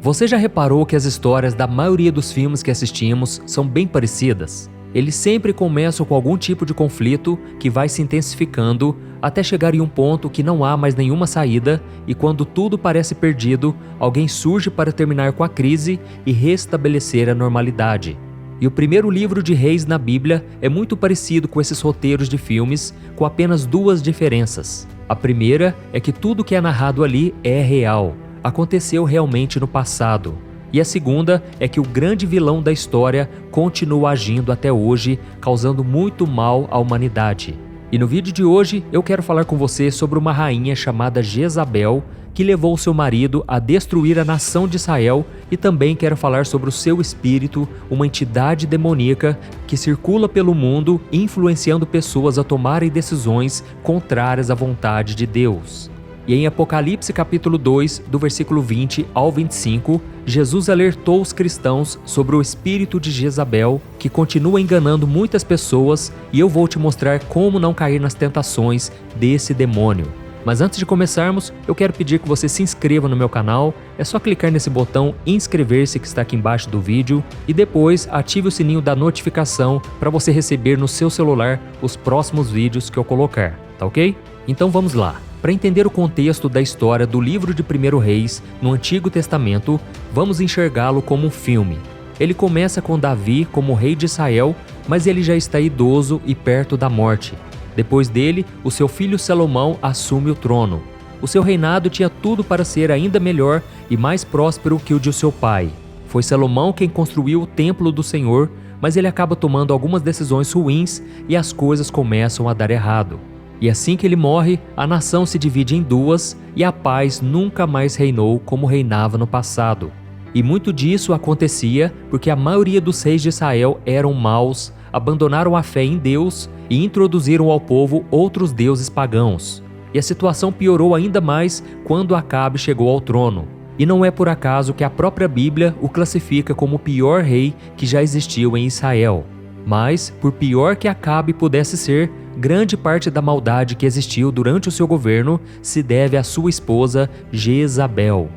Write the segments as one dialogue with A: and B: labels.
A: Você já reparou que as histórias da maioria dos filmes que assistimos são bem parecidas? Eles sempre começam com algum tipo de conflito que vai se intensificando até chegar em um ponto que não há mais nenhuma saída e quando tudo parece perdido, alguém surge para terminar com a crise e restabelecer a normalidade. E o primeiro livro de Reis na Bíblia é muito parecido com esses roteiros de filmes, com apenas duas diferenças. A primeira é que tudo que é narrado ali é real, aconteceu realmente no passado. E a segunda é que o grande vilão da história continua agindo até hoje, causando muito mal à humanidade. E no vídeo de hoje eu quero falar com você sobre uma rainha chamada Jezabel, que levou seu marido a destruir a nação de Israel, e também quero falar sobre o seu espírito, uma entidade demoníaca que circula pelo mundo, influenciando pessoas a tomarem decisões contrárias à vontade de Deus. E em Apocalipse capítulo 2, do versículo 20 ao 25, Jesus alertou os cristãos sobre o espírito de Jezabel, que continua enganando muitas pessoas, e eu vou te mostrar como não cair nas tentações desse demônio. Mas antes de começarmos, eu quero pedir que você se inscreva no meu canal. É só clicar nesse botão inscrever-se que está aqui embaixo do vídeo e depois ative o sininho da notificação para você receber no seu celular os próximos vídeos que eu colocar, tá ok? Então vamos lá. Para entender o contexto da história do livro de 1 Reis no Antigo Testamento, vamos enxergá-lo como um filme. Ele começa com Davi como rei de Israel, mas ele já está idoso e perto da morte. Depois dele, o seu filho Salomão assume o trono. O seu reinado tinha tudo para ser ainda melhor e mais próspero que o de seu pai. Foi Salomão quem construiu o templo do Senhor, mas ele acaba tomando algumas decisões ruins e as coisas começam a dar errado. E assim que ele morre, a nação se divide em duas e a paz nunca mais reinou como reinava no passado. E muito disso acontecia porque a maioria dos reis de Israel eram maus, abandonaram a fé em Deus e introduziram ao povo outros deuses pagãos. E a situação piorou ainda mais quando Acabe chegou ao trono. E não é por acaso que a própria Bíblia o classifica como o pior rei que já existiu em Israel. Mas, por pior que Acabe pudesse ser, grande parte da maldade que existiu durante o seu governo se deve à sua esposa Jezabel.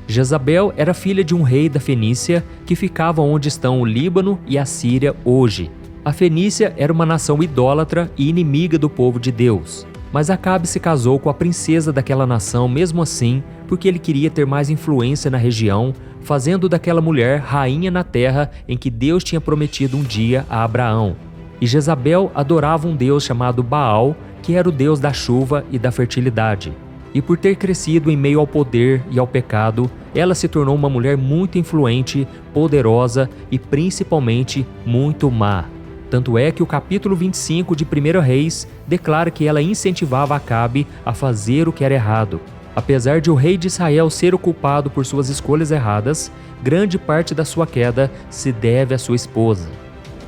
A: Jezabel era filha de um rei da Fenícia que ficava onde estão o Líbano e a Síria hoje. A Fenícia era uma nação idólatra e inimiga do povo de Deus. Mas Acabe se casou com a princesa daquela nação mesmo assim, porque ele queria ter mais influência na região, fazendo daquela mulher rainha na terra em que Deus tinha prometido um dia a Abraão. E Jezabel adorava um deus chamado Baal, que era o deus da chuva e da fertilidade. E por ter crescido em meio ao poder e ao pecado, ela se tornou uma mulher muito influente, poderosa e principalmente muito má. Tanto é que o capítulo 25 de 1 Reis declara que ela incentivava Acabe a fazer o que era errado. Apesar de o rei de Israel ser o culpado por suas escolhas erradas, grande parte da sua queda se deve à sua esposa.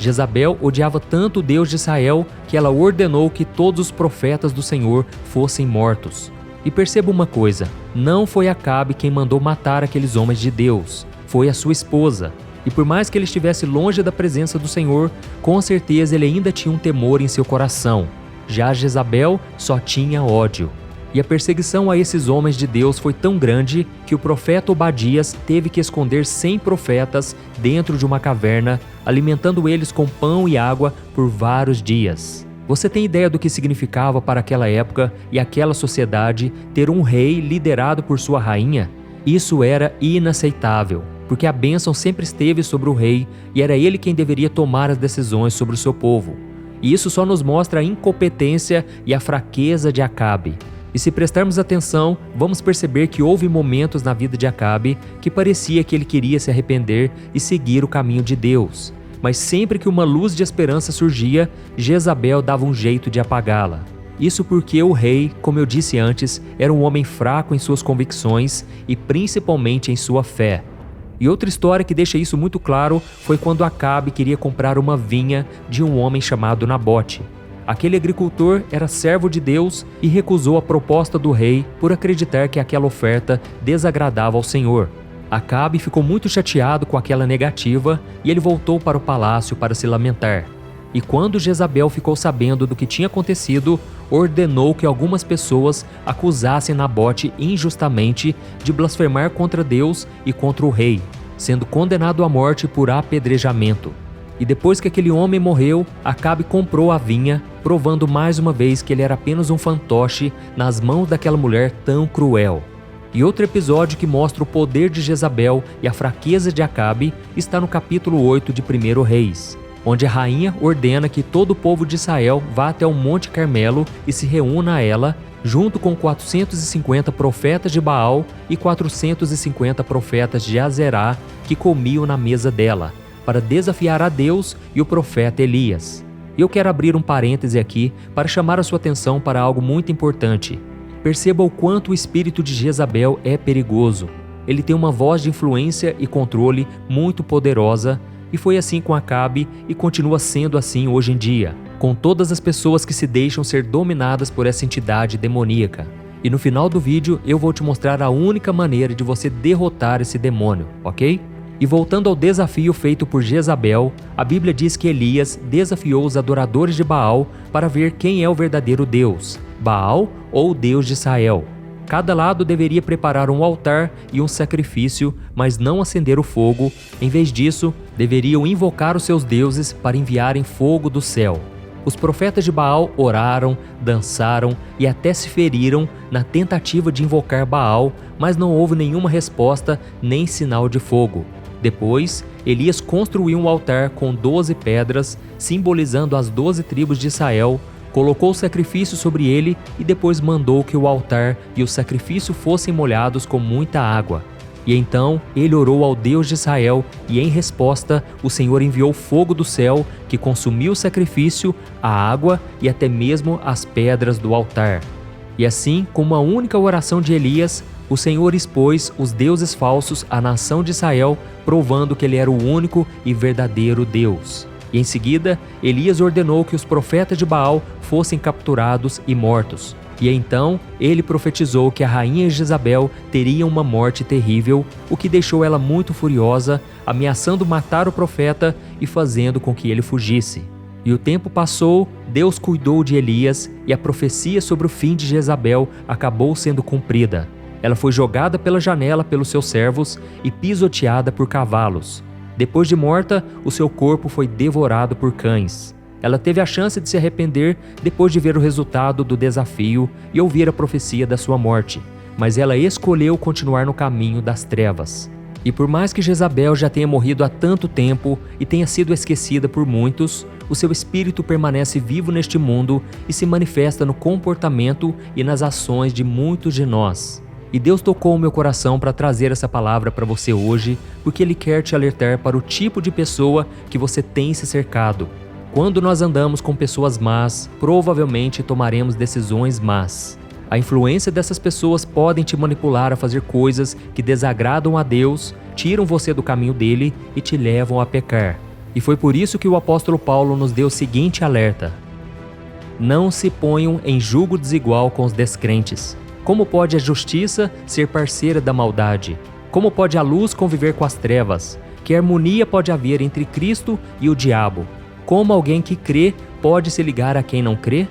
A: Jezabel odiava tanto o Deus de Israel que ela ordenou que todos os profetas do Senhor fossem mortos. E perceba uma coisa, não foi Acabe quem mandou matar aqueles homens de Deus, foi a sua esposa. E por mais que ele estivesse longe da presença do Senhor, com certeza ele ainda tinha um temor em seu coração. Já Jezabel só tinha ódio. E a perseguição a esses homens de Deus foi tão grande que o profeta Obadias teve que esconder 100 profetas dentro de uma caverna, alimentando eles com pão e água por vários dias. Você tem ideia do que significava para aquela época e aquela sociedade ter um rei liderado por sua rainha? Isso era inaceitável, porque a bênção sempre esteve sobre o rei e era ele quem deveria tomar as decisões sobre o seu povo. E isso só nos mostra a incompetência e a fraqueza de Acabe. E se prestarmos atenção, vamos perceber que houve momentos na vida de Acabe que parecia que ele queria se arrepender e seguir o caminho de Deus. Mas sempre que uma luz de esperança surgia, Jezabel dava um jeito de apagá-la. Isso porque o rei, como eu disse antes, era um homem fraco em suas convicções e principalmente em sua fé. E outra história que deixa isso muito claro foi quando Acabe queria comprar uma vinha de um homem chamado Nabote. Aquele agricultor era servo de Deus e recusou a proposta do rei por acreditar que aquela oferta desagradava ao Senhor. Acabe ficou muito chateado com aquela negativa e ele voltou para o palácio para se lamentar. E quando Jezabel ficou sabendo do que tinha acontecido, ordenou que algumas pessoas acusassem Nabote injustamente de blasfemar contra Deus e contra o rei, sendo condenado à morte por apedrejamento. E depois que aquele homem morreu, Acabe comprou a vinha, provando mais uma vez que ele era apenas um fantoche nas mãos daquela mulher tão cruel. E outro episódio que mostra o poder de Jezabel e a fraqueza de Acabe está no capítulo 8 de 1 Reis, onde a rainha ordena que todo o povo de Israel vá até o Monte Carmelo e se reúna a ela, junto com 450 profetas de Baal e 450 profetas de Azerá que comiam na mesa dela, para desafiar a Deus e o profeta Elias. E eu quero abrir um parêntese aqui para chamar a sua atenção para algo muito importante. Perceba o quanto o espírito de Jezabel é perigoso. Ele tem uma voz de influência e controle muito poderosa, e foi assim com Acabe e continua sendo assim hoje em dia, com todas as pessoas que se deixam ser dominadas por essa entidade demoníaca. E no final do vídeo eu vou te mostrar a única maneira de você derrotar esse demônio, ok? E voltando ao desafio feito por Jezabel, a Bíblia diz que Elias desafiou os adoradores de Baal para ver quem é o verdadeiro Deus, Baal ou o Deus de Israel. Cada lado deveria preparar um altar e um sacrifício, mas não acender o fogo. Em vez disso, deveriam invocar os seus deuses para enviarem fogo do céu. Os profetas de Baal oraram, dançaram e até se feriram na tentativa de invocar Baal, mas não houve nenhuma resposta nem sinal de fogo. Depois, Elias construiu um altar com 12 pedras, simbolizando as 12 tribos de Israel, colocou o sacrifício sobre ele e depois mandou que o altar e o sacrifício fossem molhados com muita água. E então ele orou ao Deus de Israel e em resposta o Senhor enviou fogo do céu que consumiu o sacrifício, a água e até mesmo as pedras do altar. E assim, com uma única oração de Elias, o Senhor expôs os deuses falsos à nação de Israel, provando que ele era o único e verdadeiro Deus. E em seguida, Elias ordenou que os profetas de Baal fossem capturados e mortos. E então, ele profetizou que a rainha Jezabel teria uma morte terrível, o que deixou ela muito furiosa, ameaçando matar o profeta e fazendo com que ele fugisse. E o tempo passou, Deus cuidou de Elias e a profecia sobre o fim de Jezabel acabou sendo cumprida. Ela foi jogada pela janela pelos seus servos e pisoteada por cavalos. Depois de morta, o seu corpo foi devorado por cães. Ela teve a chance de se arrepender depois de ver o resultado do desafio e ouvir a profecia da sua morte, mas ela escolheu continuar no caminho das trevas. E por mais que Jezabel já tenha morrido há tanto tempo e tenha sido esquecida por muitos, o seu espírito permanece vivo neste mundo e se manifesta no comportamento e nas ações de muitos de nós. E Deus tocou o meu coração para trazer essa palavra para você hoje, porque Ele quer te alertar para o tipo de pessoa que você tem se cercado. Quando nós andamos com pessoas más, provavelmente tomaremos decisões más. A influência dessas pessoas podem te manipular a fazer coisas que desagradam a Deus, tiram você do caminho dele e te levam a pecar. E foi por isso que o apóstolo Paulo nos deu o seguinte alerta: não se ponham em julgo desigual com os descrentes. Como pode a justiça ser parceira da maldade? Como pode a luz conviver com as trevas? Que harmonia pode haver entre Cristo e o diabo? Como alguém que crê pode se ligar a quem não crê?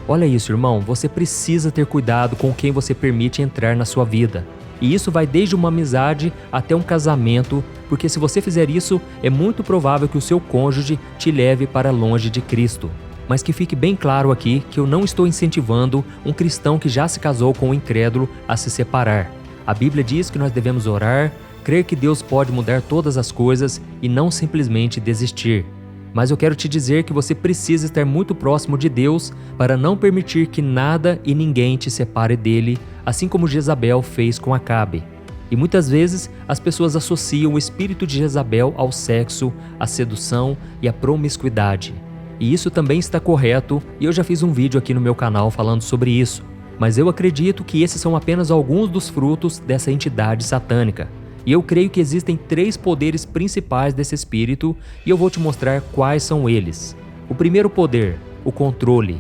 A: Olha isso, irmão, você precisa ter cuidado com quem você permite entrar na sua vida. E isso vai desde uma amizade até um casamento, porque se você fizer isso, é muito provável que o seu cônjuge te leve para longe de Cristo. Mas que fique bem claro aqui que eu não estou incentivando um cristão que já se casou com um incrédulo a se separar. A Bíblia diz que nós devemos orar, crer que Deus pode mudar todas as coisas e não simplesmente desistir. Mas eu quero te dizer que você precisa estar muito próximo de Deus para não permitir que nada e ninguém te separe dele, assim como Jezabel fez com Acabe. E muitas vezes as pessoas associam o espírito de Jezabel ao sexo, à sedução e à promiscuidade. E isso também está correto, e eu já fiz um vídeo aqui no meu canal falando sobre isso. Mas eu acredito que esses são apenas alguns dos frutos dessa entidade satânica. E eu creio que existem 3 poderes principais desse espírito, e eu vou te mostrar quais são eles. O primeiro poder, o controle.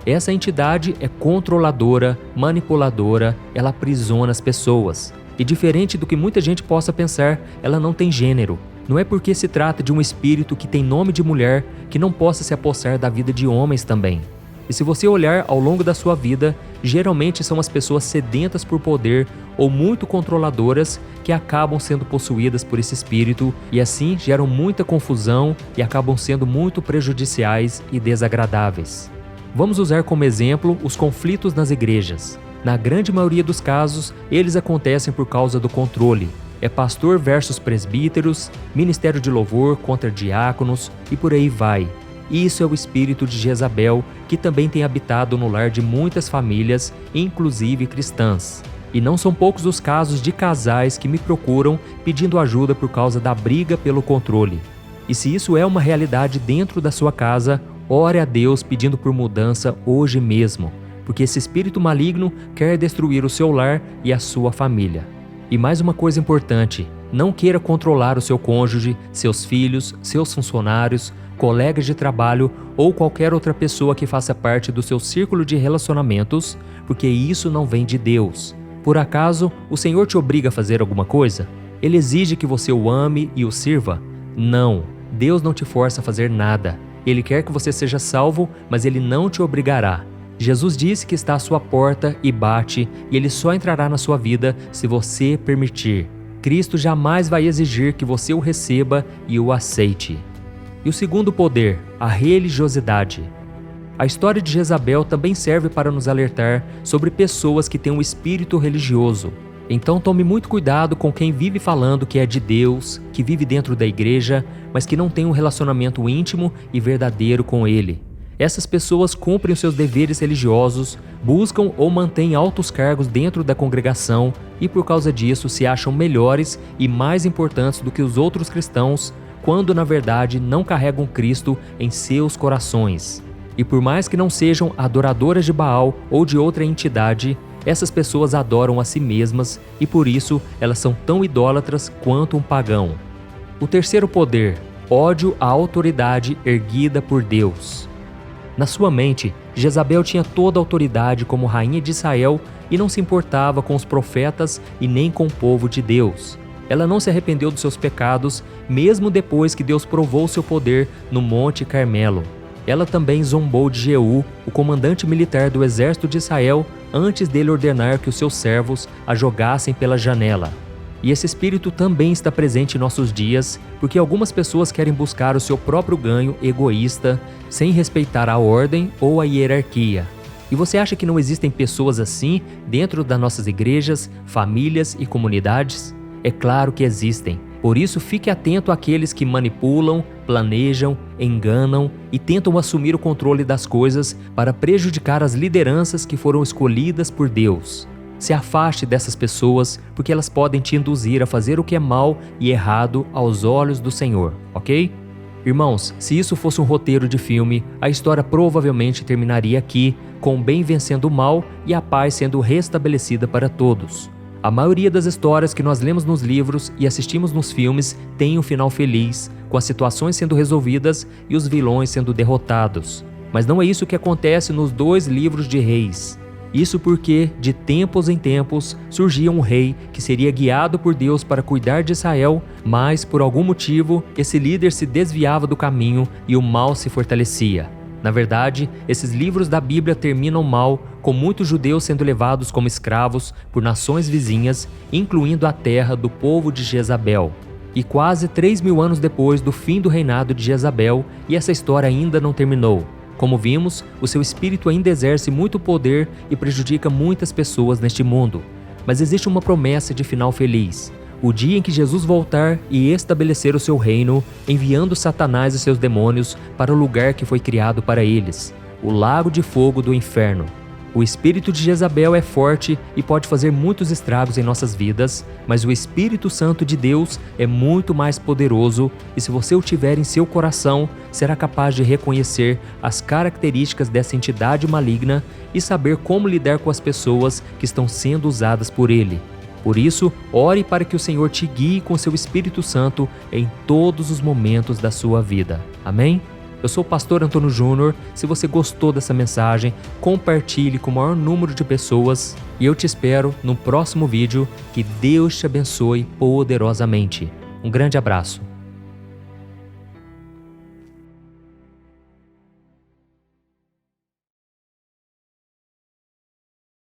A: Essa entidade é controladora, manipuladora, ela aprisiona as pessoas. E diferente do que muita gente possa pensar, ela não tem gênero. Não é porque se trata de um espírito que tem nome de mulher que não possa se apossar da vida de homens também. E se você olhar ao longo da sua vida, geralmente são as pessoas sedentas por poder ou muito controladoras que acabam sendo possuídas por esse espírito e assim geram muita confusão e acabam sendo muito prejudiciais e desagradáveis. Vamos usar como exemplo os conflitos nas igrejas. Na grande maioria dos casos, eles acontecem por causa do controle. É pastor versus presbíteros, ministério de louvor contra diáconos e por aí vai. Isso é o espírito de Jezabel, que também tem habitado no lar de muitas famílias, inclusive cristãs. E não são poucos os casos de casais que me procuram pedindo ajuda por causa da briga pelo controle. E se isso é uma realidade dentro da sua casa, ore a Deus pedindo por mudança hoje mesmo, porque esse espírito maligno quer destruir o seu lar e a sua família. E mais uma coisa importante, não queira controlar o seu cônjuge, seus filhos, seus funcionários, colegas de trabalho ou qualquer outra pessoa que faça parte do seu círculo de relacionamentos, porque isso não vem de Deus. Por acaso, o Senhor te obriga a fazer alguma coisa? Ele exige que você o ame e o sirva? Não, Deus não te força a fazer nada. Ele quer que você seja salvo, mas Ele não te obrigará. Jesus disse que está à sua porta e bate, e Ele só entrará na sua vida se você permitir. Cristo jamais vai exigir que você o receba e o aceite. E o segundo poder, a religiosidade. A história de Jezabel também serve para nos alertar sobre pessoas que têm um espírito religioso. Então tome muito cuidado com quem vive falando que é de Deus, que vive dentro da igreja, mas que não tem um relacionamento íntimo e verdadeiro com Ele. Essas pessoas cumprem os seus deveres religiosos, buscam ou mantêm altos cargos dentro da congregação e por causa disso se acham melhores e mais importantes do que os outros cristãos, quando na verdade não carregam Cristo em seus corações. E por mais que não sejam adoradoras de Baal ou de outra entidade, essas pessoas adoram a si mesmas e por isso elas são tão idólatras quanto um pagão. O terceiro poder, ódio à autoridade erguida por Deus. Na sua mente, Jezabel tinha toda a autoridade como rainha de Israel e não se importava com os profetas e nem com o povo de Deus. Ela não se arrependeu dos seus pecados, mesmo depois que Deus provou seu poder no Monte Carmelo. Ela também zombou de Jeú, o comandante militar do exército de Israel, antes dele ordenar que os seus servos a jogassem pela janela. E esse espírito também está presente em nossos dias, porque algumas pessoas querem buscar o seu próprio ganho egoísta, sem respeitar a ordem ou a hierarquia. E você acha que não existem pessoas assim dentro das nossas igrejas, famílias e comunidades? É claro que existem. Por isso, fique atento àqueles que manipulam, planejam, enganam e tentam assumir o controle das coisas para prejudicar as lideranças que foram escolhidas por Deus. Se afaste dessas pessoas, porque elas podem te induzir a fazer o que é mal e errado aos olhos do Senhor, ok? Irmãos, se isso fosse um roteiro de filme, a história provavelmente terminaria aqui, com o bem vencendo o mal e a paz sendo restabelecida para todos. A maioria das histórias que nós lemos nos livros e assistimos nos filmes tem um final feliz, com as situações sendo resolvidas e os vilões sendo derrotados. Mas não é isso que acontece nos 2 livros de Reis. Isso porque, de tempos em tempos, surgia um rei que seria guiado por Deus para cuidar de Israel, mas, por algum motivo, esse líder se desviava do caminho e o mal se fortalecia. Na verdade, esses livros da Bíblia terminam mal, com muitos judeus sendo levados como escravos por nações vizinhas, incluindo a terra do povo de Jezabel. E quase 3.000 anos depois do fim do reinado de Jezabel, e essa história ainda não terminou. Como vimos, o seu espírito ainda exerce muito poder e prejudica muitas pessoas neste mundo. Mas existe uma promessa de final feliz. O dia em que Jesus voltar e estabelecer o seu reino, enviando Satanás e seus demônios para o lugar que foi criado para eles, o lago de fogo do inferno. O espírito de Jezabel é forte e pode fazer muitos estragos em nossas vidas, mas o Espírito Santo de Deus é muito mais poderoso e se você o tiver em seu coração, será capaz de reconhecer as características dessa entidade maligna e saber como lidar com as pessoas que estão sendo usadas por ele. Por isso, ore para que o Senhor te guie com seu Espírito Santo em todos os momentos da sua vida. Amém? Eu sou o pastor Antônio Júnior. Se você gostou dessa mensagem, compartilhe com o maior número de pessoas e eu te espero no próximo vídeo. Que Deus te abençoe poderosamente. Um grande abraço.